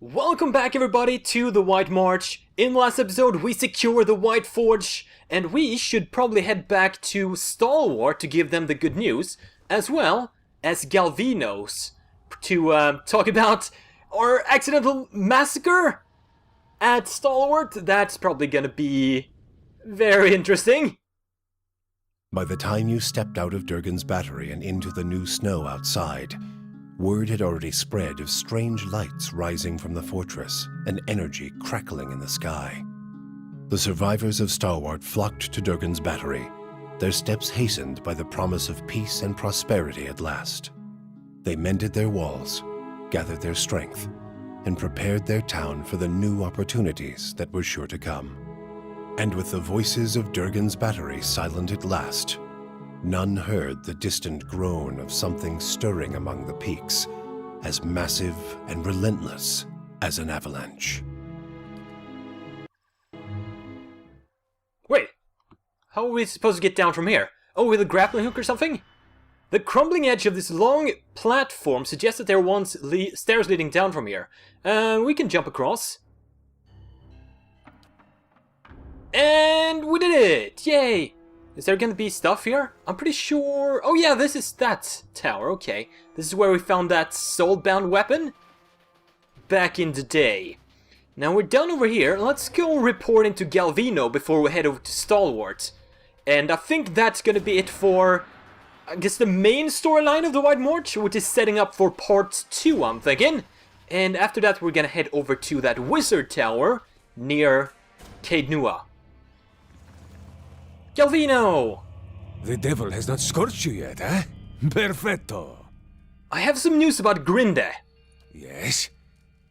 Welcome back everybody to the White March. In the last episode we secured the White Forge and we should probably head back to Stalwart to give them the good news, as well as Galvino's to talk about our accidental massacre at Stalwart. That's probably gonna be very interesting. By the time you stepped out of Durgan's battery and into the new snow outside, word had already spread of strange lights rising from the fortress and energy crackling in the sky. The survivors of Stalwart flocked to Durgan's battery, their steps hastened by the promise of peace and prosperity at last. They mended their walls, gathered their strength, and prepared their town for the new opportunities that were sure to come. And with the voices of Durgan's battery silent at last, none heard the distant groan of something stirring among the peaks, as massive and relentless as an avalanche. Wait, how are we supposed to get down from here? Oh, with a grappling hook or something? The crumbling edge of this long platform suggests that there are once stairs leading down from here. We can jump across. And we did it! Yay! Is there gonna be stuff here? I'm pretty sure... Oh yeah, this is that tower, okay. This is where we found that soul-bound weapon back in the day. Now we're down over here. Let's go report into Galvino before we head over to Stalwart. And I think that's gonna be it for, I guess, the main storyline of the White March, which is setting up for part 2, I'm thinking. And after that we're gonna head over to that wizard tower near Cadenua. Galvino! The devil has not scorched you yet, eh? Perfetto. I have some news about Grinde. Yes?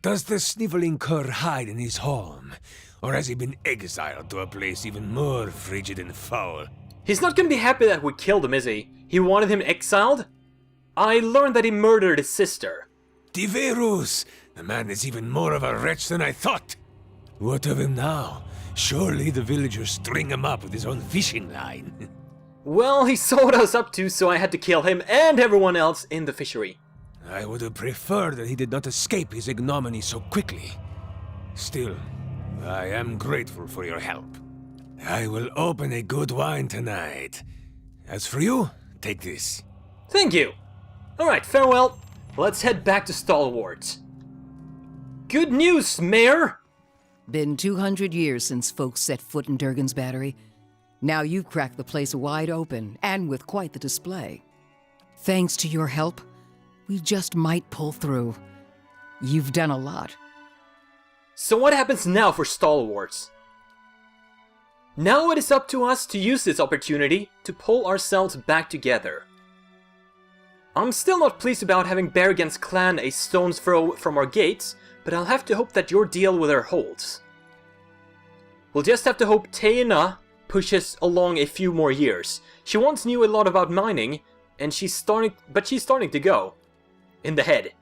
Does the sniveling cur hide in his home? Or has he been exiled to a place even more frigid and foul? He's not gonna be happy that we killed him, is he? He wanted him exiled? I learned that he murdered his sister. Diverus! The man is even more of a wretch than I thought. What of him now? Surely the villagers string him up with his own fishing line. Well, he saw what I was up to, so I had to kill him and everyone else in the fishery. I would have preferred that he did not escape his ignominy so quickly. Still, I am grateful for your help. I will open a good wine tonight. As for you, take this. Thank you. Alright, farewell. Let's head back to Stalwart. Good news, Mayor! Been 200 years since folks set foot in Durgan's battery. Now you've cracked the place wide open, and with quite the display. Thanks to your help, we just might pull through. You've done a lot. So what happens now for Stalwarts? Now it is up to us to use this opportunity to pull ourselves back together. I'm still not pleased about having Berrigan's clan a stone's throw from our gates, but I'll have to hope that your deal with her holds. We'll just have to hope Taina pushes along a few more years. She once knew a lot about mining, and she's starting to go in the head.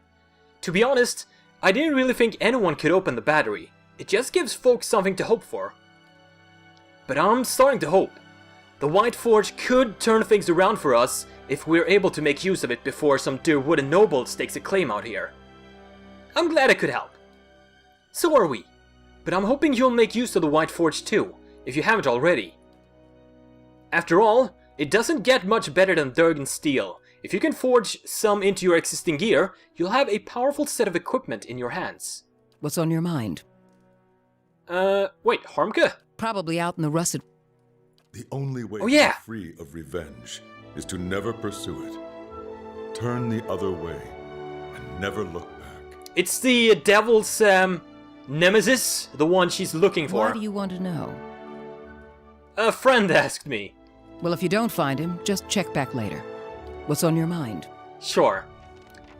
To be honest, I didn't really think anyone could open the battery. It just gives folks something to hope for. But I'm starting to hope. The White Forge could turn things around for us if we're able to make use of it before some dear wooden noble stakes a claim out here. I'm glad I could help. So are we. But I'm hoping you'll make use of the White Forge too, if you haven't already. After all, it doesn't get much better than Durgan steel. If you can forge some into your existing gear, you'll have a powerful set of equipment in your hands. What's on your mind? Wait, Harka? Probably out in the rusted... The only way Oh, yeah. to be free of revenge is to never pursue it. Turn the other way and never look back. It's the devil's, nemesis, the one she's looking for. Why do you want to know? A friend asked me. Well, if you don't find him, just check back later. What's on your mind? Sure.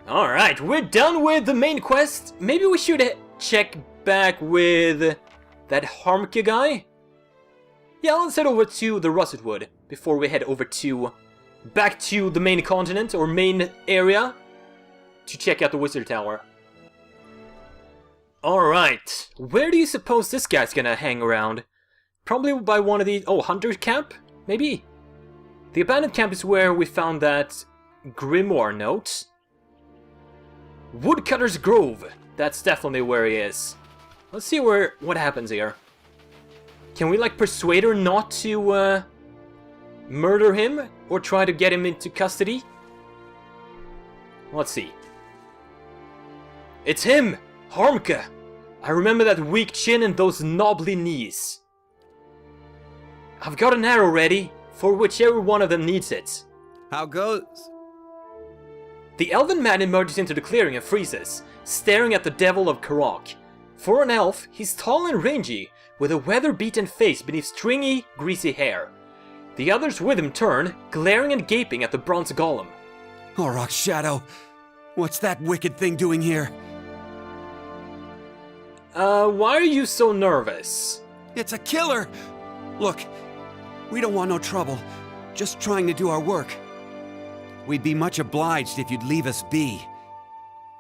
Alright, we're done with the main quest. Maybe we should check back with that Harka guy? Yeah, let's head over to the Russet Wood before we head over to... back to the main continent, or main area, to check out the Wizard Tower. Alright, where do you suppose this guy's gonna hang around? Probably by one of these... oh, Hunter's Camp? Maybe? The abandoned camp is where we found that Grimoire note. Woodcutter's Grove. That's definitely where he is. Let's see what happens here. Can we, like, persuade her not to, murder him? Or try to get him into custody? Let's see. It's him! Harka! I remember that weak chin and those knobbly knees. I've got an arrow ready, for whichever one of them needs it. How goes? The elven man emerges into the clearing and freezes, staring at the devil of Caroc. For an elf, he's tall and rangy, with a weather-beaten face beneath stringy, greasy hair. The others with him turn, glaring and gaping at the bronze golem. Oroc's shadow. What's that wicked thing doing here? Why are you so nervous? It's a killer! Look, we don't want no trouble. Just trying to do our work. We'd be much obliged if you'd leave us be.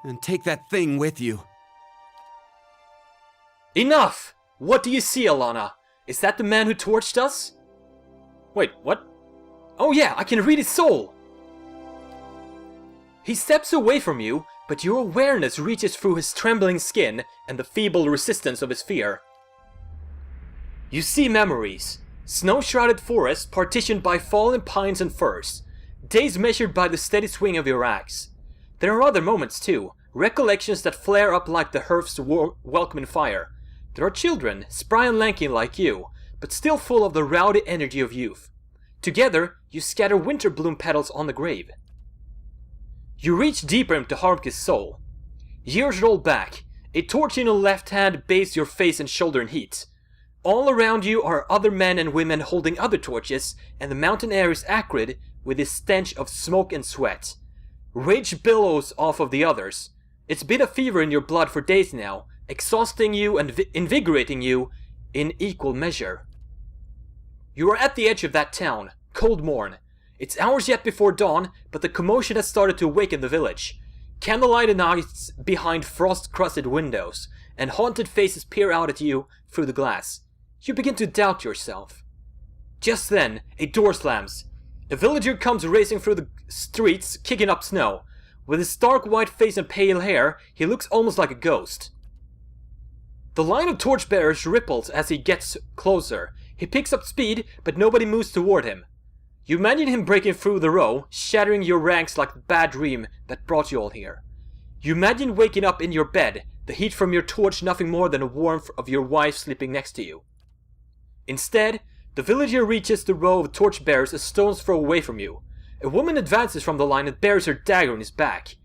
And take that thing with you. Enough! What do you see, Alana? Is that the man who torched us? Wait, what? Oh yeah, I can read his soul! He steps away from you, but your awareness reaches through his trembling skin and the feeble resistance of his fear. You see memories. Snow-shrouded forests partitioned by fallen pines and firs. Days measured by the steady swing of your axe. There are other moments too, recollections that flare up like the hearth's welcoming fire. There are children, spry and lanky like you, but still full of the rowdy energy of youth. Together, you scatter winter bloom petals on the grave. You reach deeper into Harka's soul. Years roll back. A torch in your left hand bathes your face and shoulder in heat. All around you are other men and women holding other torches, and the mountain air is acrid with the stench of smoke and sweat. Rage billows off of the others. It's been a fever in your blood for days now, exhausting you and invigorating you in equal measure. You are at the edge of that town, cold morn. It's hours yet before dawn, but the commotion has started to awaken the village. Candlelighted nights behind frost-crusted windows, and haunted faces peer out at you through the glass. You begin to doubt yourself. Just then, a door slams. A villager comes racing through the streets, kicking up snow. With his stark white face and pale hair, he looks almost like a ghost. The line of torchbearers ripples as he gets closer. He picks up speed, but nobody moves toward him. You imagine him breaking through the row, shattering your ranks like a bad dream that brought you all here. You imagine waking up in your bed, the heat from your torch nothing more than the warmth of your wife sleeping next to you. Instead, the villager reaches the row of torchbearers a stone's throw away from you. A woman advances from the line and bears her dagger in his back.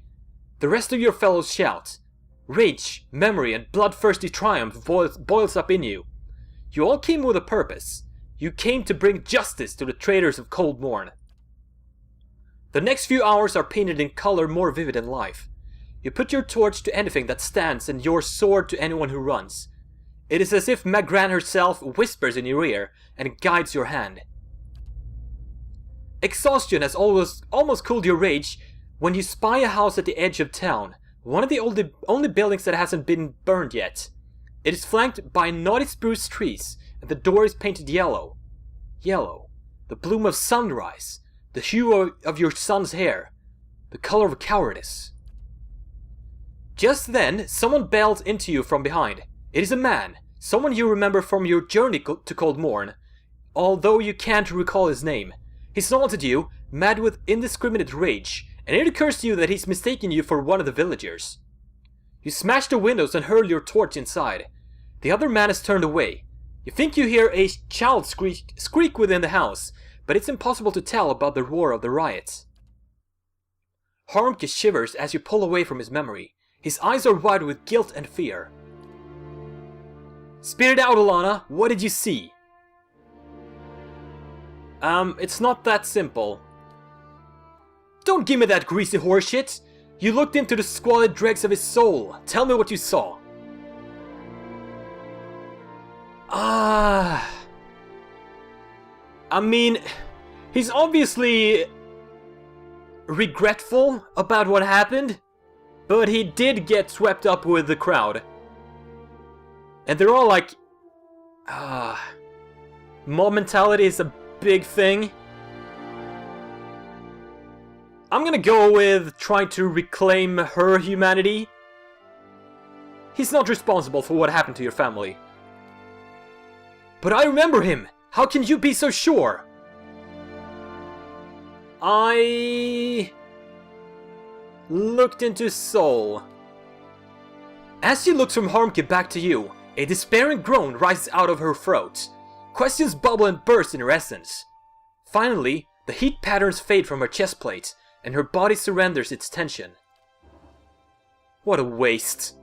The rest of your fellows shout. Rage, memory, and bloodthirsty triumph boils up in you. You all came with a purpose. You came to bring justice to the traitors of Cold Morn. The next few hours are painted in color more vivid than life. You put your torch to anything that stands and your sword to anyone who runs. It is as if Magran herself whispers in your ear and guides your hand. Exhaustion has almost cooled your rage when you spy a house at the edge of town, one of the only buildings that hasn't been burned yet. It is flanked by knotty spruce trees, and the door is painted yellow. Yellow, the bloom of sunrise, the hue of your son's hair, the color of cowardice. Just then, someone bells into you from behind. It is a man, someone you remember from your journey to Cold Morn, although you can't recall his name. He snarls at you, mad with indiscriminate rage, and it occurs to you that he's mistaken you for one of the villagers. You smash the windows and hurl your torch inside. The other man has turned away. You think you hear a child squeak within the house, but it's impossible to tell about the roar of the riot. Harka shivers as you pull away from his memory. His eyes are wide with guilt and fear. Spit it out, Alana. What did you see? It's not that simple. Don't give me that greasy horseshit. You looked into the squalid dregs of his soul. Tell me what you saw. I mean, he's obviously regretful about what happened, but he did get swept up with the crowd. And they're all like, mob mentality is a big thing. I'm gonna go with trying to reclaim her humanity. He's not responsible for what happened to your family. But I remember him! How can you be so sure? I looked into his soul. As she looks from Harka back to you, a despairing groan rises out of her throat. Questions bubble and burst in her essence. Finally, the heat patterns fade from her chest plate, and her body surrenders its tension. What a waste.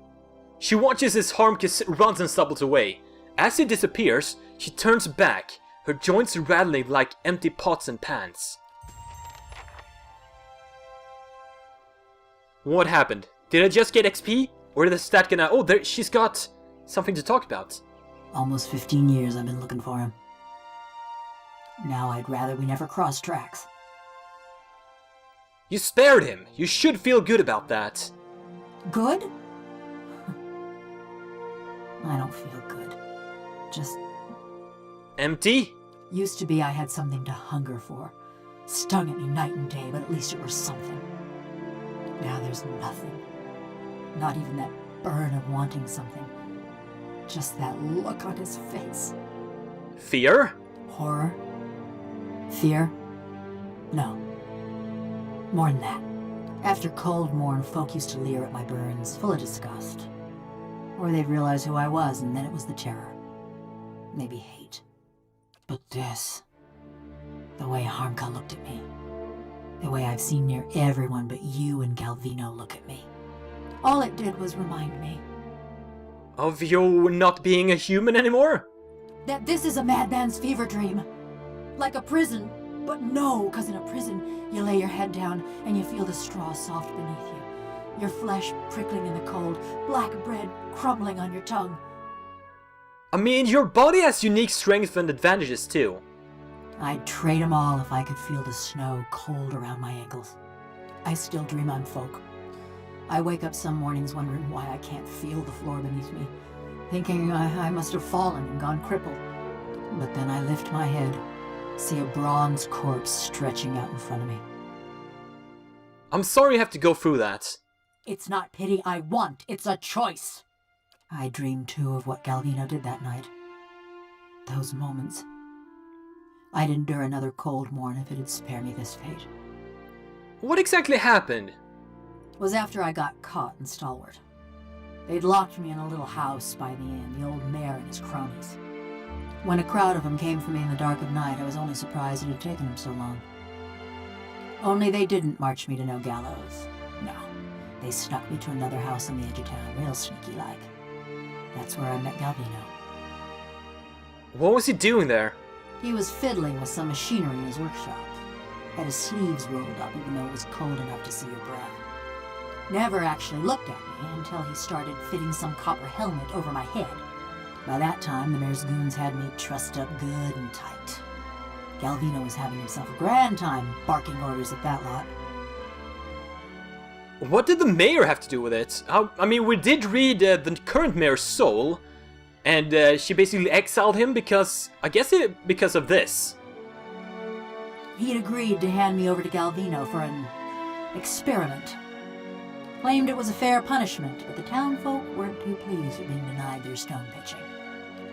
She watches as Harka runs and stumbles away. As he disappears, she turns back, her joints rattling like empty pots and pans. What happened? Did I just get XP? Or did the stat gonna... Oh, there, she's got something to talk about. Almost 15 years I've been looking for him. Now I'd rather we never cross tracks. You spared him. You should feel good about that. Good? I don't feel good. Just... Empty? Used to be I had something to hunger for. Stung at me night and day, but at least it was something. Now there's nothing. Not even that burn of wanting something. Just that look on his face. Fear? Horror? Fear? No. More than that. After Cold Morn, folk used to leer at my burns, full of disgust. Or they'd realize who I was, and then it was the terror. Maybe hate. But this... the way Harka looked at me. The way I've seen near everyone but you and Galvino look at me. All it did was remind me. Of you not being a human anymore? That this is a madman's fever dream. Like a prison. But no, because in a prison, you lay your head down and you feel the straw soft beneath you. Your flesh prickling in the cold, black bread crumbling on your tongue. I mean, your body has unique strengths and advantages too. I'd trade them all if I could feel the snow cold around my ankles. I still dream I'm folk. I wake up some mornings wondering why I can't feel the floor beneath me, thinking I must have fallen and gone crippled. But then I lift my head, see a bronze corpse stretching out in front of me. I'm sorry you have to go through that. It's not pity I want, it's a choice. I dreamed too of what Galvino did that night. Those moments. I'd endure another Cold Morn if it'd spare me this fate. What exactly happened? Was after I got caught in Stalwart. They'd locked me in a little house by the inn, the old mayor and his cronies. When a crowd of them came for me in the dark of night, I was only surprised it had taken them so long. Only they didn't march me to no gallows. No, they snuck me to another house on the edge of town, real sneaky-like. That's where I met Galvino. What was he doing there? He was fiddling with some machinery in his workshop. Had his sleeves rolled up even though it was cold enough to see your breath. Never actually looked at me until he started fitting some copper helmet over my head. By that time, the mayor's goons had me trussed up good and tight. Galvino was having himself a grand time barking orders at that lot. What did the mayor have to do with it? I mean, we did read the current mayor's soul, and she basically exiled him because, because of this. He'd agreed to hand me over to Galvino for an experiment. Claimed it was a fair punishment, but the townfolk weren't too pleased at being denied their stone pitching.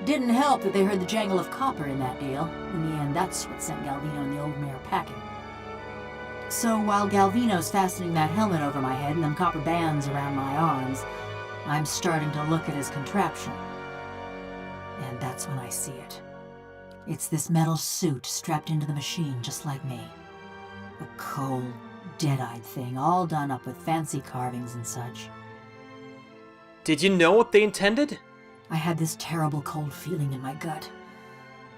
Didn't help that they heard the jangle of copper in that deal. In the end, that's what sent Galvino and the old mayor packing. So while Galvino's fastening that helmet over my head and them copper bands around my arms, I'm starting to look at his contraption. And that's when I see it. It's this metal suit strapped into the machine just like me. A cold, dead-eyed thing, all done up with fancy carvings and such. Did you know what they intended? I had this terrible cold feeling in my gut,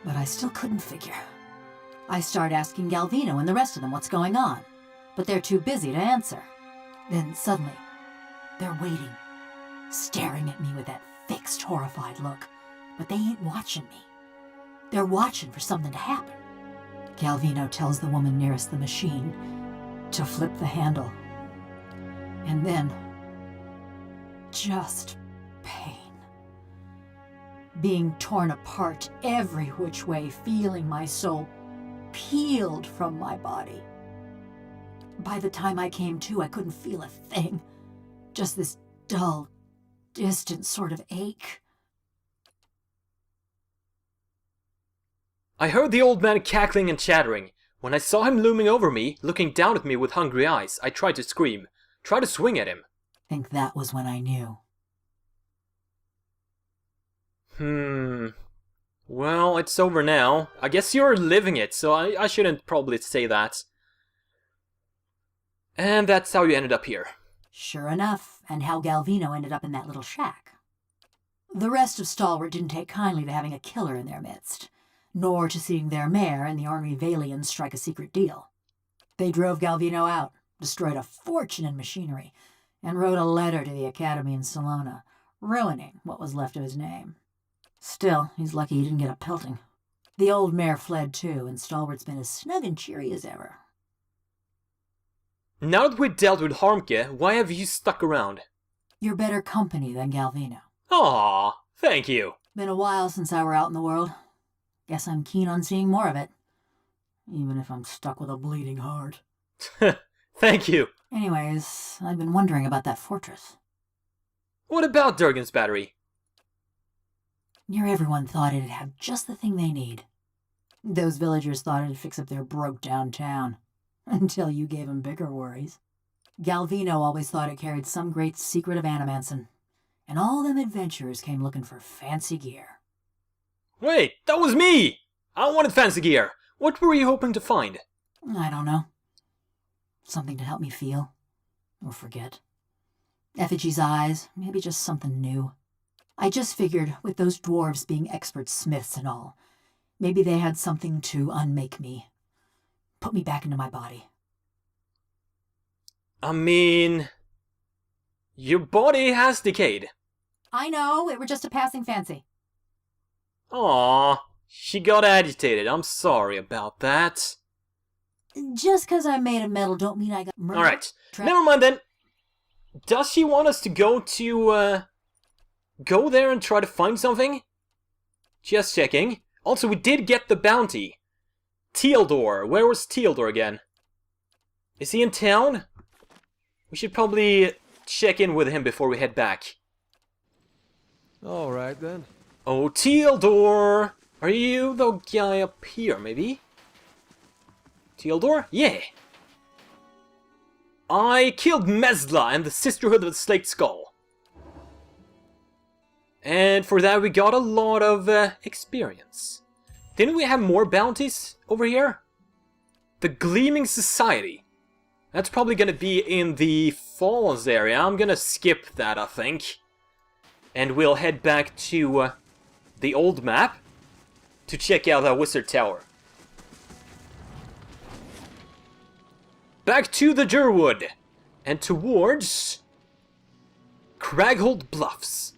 but I still couldn't figure. I start asking Galvino and the rest of them what's going on, but they're too busy to answer. Then suddenly, they're waiting, staring at me with that fixed, horrified look, but they ain't watching me. They're watching for something to happen. Galvino tells the woman nearest the machine to flip the handle. And then, just pain. Being torn apart every which way, feeling my soul peeled from my body. By the time I came to, I couldn't feel a thing. Just this dull, distant sort of ache. I heard the old man cackling and chattering. When I saw him looming over me, looking down at me with hungry eyes, I tried to scream, tried to swing at him. Think that was when I knew. Well, it's over now. I guess you're living it, so I shouldn't probably say that. And that's how you ended up here. Sure enough, and how Galvino ended up in that little shack. The rest of Stalwart didn't take kindly to having a killer in their midst, nor to seeing their mayor and the Ornery Valians strike a secret deal. They drove Galvino out, destroyed a fortune in machinery, and wrote a letter to the Academy in Salona, ruining what was left of his name. Still, he's lucky he didn't get a pelting. The old mayor fled too, and Stalwart's been as snug and cheery as ever. Now that we've dealt with Harka, why have you stuck around? You're better company than Galvino. Aww, thank you. Been a while since I were out in the world. Guess I'm keen on seeing more of it. Even if I'm stuck with a bleeding heart. Thank you. Anyways, I've been wondering about that fortress. What about Durgan's battery? Near everyone thought it'd have just the thing they need. Those villagers thought it'd fix up their broke-down town. Until you gave them bigger worries. Galvino always thought it carried some great secret of Animanson. And all them adventurers came looking for fancy gear. Wait, that was me! I wanted fancy gear. What were you hoping to find? I don't know. Something to help me feel. Or forget. Effigy's eyes, maybe just something new. I just figured, with those dwarves being expert smiths and all, maybe they had something to unmake me. Put me back into my body. I mean... your body has decayed. I know, it were just a passing fancy. Aww, she got agitated. I'm sorry about that. Just 'cause I'm made of metal don't mean I got murdered. Alright, never mind then. Does she want us to go there and try to find something? Just checking. Also, we did get the bounty. Tealdor. Where was Tealdor again? Is he in town? We should probably check in with him before we head back. Alright then. Oh, Tealdor! Are you the guy up here, maybe? Tealdor? Yeah. I killed Mesla and the Sisterhood of the Slate Skull. And for that we got a lot of experience. Didn't we have more bounties over here? The Gleaming Society. That's probably gonna be in the Falls area. I'm gonna skip that, I think. And we'll head back to the old map to check out that Wizard Tower. Back to the Durwood and towards Craghold Bluffs.